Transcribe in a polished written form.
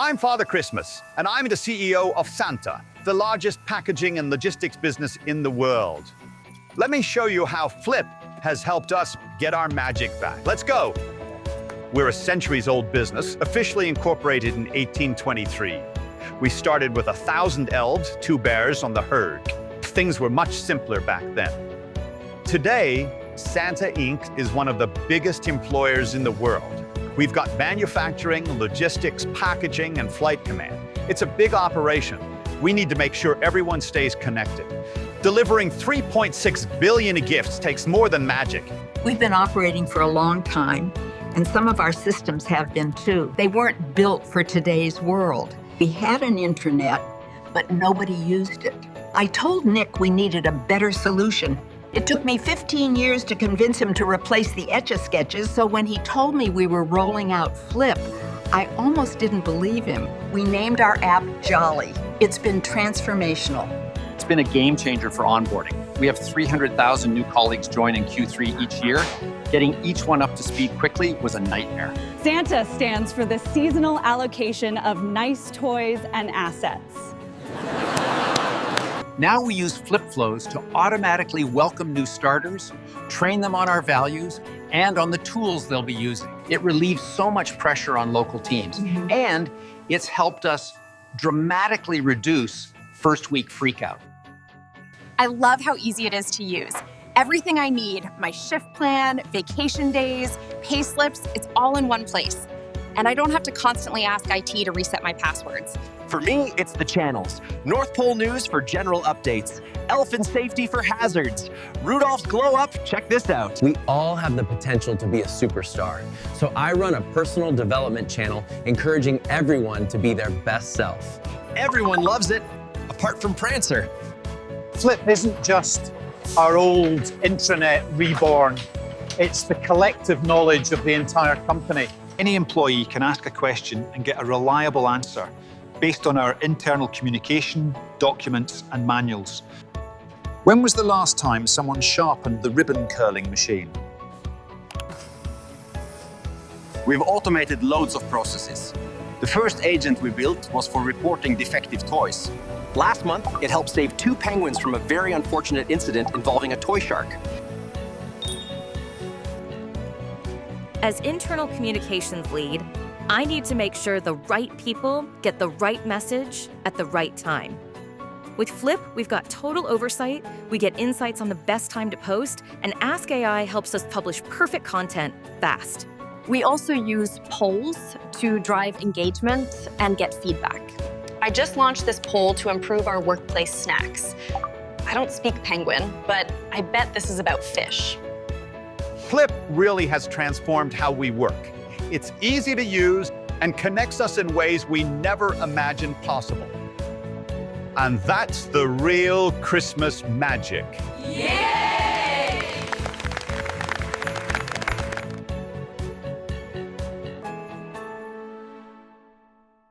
I'm Father Christmas, and I'm the CEO of Santa, the largest packaging and logistics business in the world. Let me show you how Flip has helped us get our magic back. Let's go. We're a centuries-old business, officially incorporated in 1823. We started with 1,000 elves, 2 bears on the herd. Things were much simpler back then. Today, Santa Inc. is one of the biggest employers in the world. We've got manufacturing, logistics, packaging, and flight command. It's a big operation. We need to make sure everyone stays connected. Delivering 3.6 billion gifts takes more than magic. We've been operating for a long time, and some of our systems have been too. They weren't built for today's world. We had an intranet, but nobody used it. I told Nick we needed a better solution. It took me 15 years to convince him to replace the Etch A Sketches, so when he told me we were rolling out Flip, I almost didn't believe him. We named our app Jolly. It's been transformational. It's been a game changer for onboarding. We have 300,000 new colleagues join in Q3 each year. Getting each one up to speed quickly was a nightmare. Santa stands for the seasonal allocation of nice toys and assets. Now we use Flip flows to automatically welcome new starters, train them on our values, and on the tools they'll be using. It relieves so much pressure on local teams, and it's helped us dramatically reduce first-week freakout. I love how easy it is to use. Everything I need, my shift plan, vacation days, pay slips, it's all in one place. And I don't have to constantly ask IT to reset my passwords. For me, it's the channels. North Pole News for general updates. Elephant Safety for hazards. Rudolph's Glow Up, check this out. We all have the potential to be a superstar. So I run a personal development channel encouraging everyone to be their best self. Everyone loves it, apart from Prancer. Flip isn't just our old intranet reborn. It's the collective knowledge of the entire company. Any employee can ask a question and get a reliable answer based on our internal communication, documents, and manuals. When was the last time someone sharpened the ribbon curling machine? We've automated loads of processes. The first agent we built was for reporting defective toys. Last month, it helped save 2 penguins from a very unfortunate incident involving a toy shark. As internal communications lead, I need to make sure the right people get the right message at the right time. With Flip, we've got total oversight, we get insights on the best time to post, and Ask AI helps us publish perfect content fast. We also use polls to drive engagement and get feedback. I just launched this poll to improve our workplace snacks. I don't speak penguin, but I bet this is about fish. Flip really has transformed how we work. It's easy to use and connects us in ways we never imagined possible. And that's the real Christmas magic. Yeah!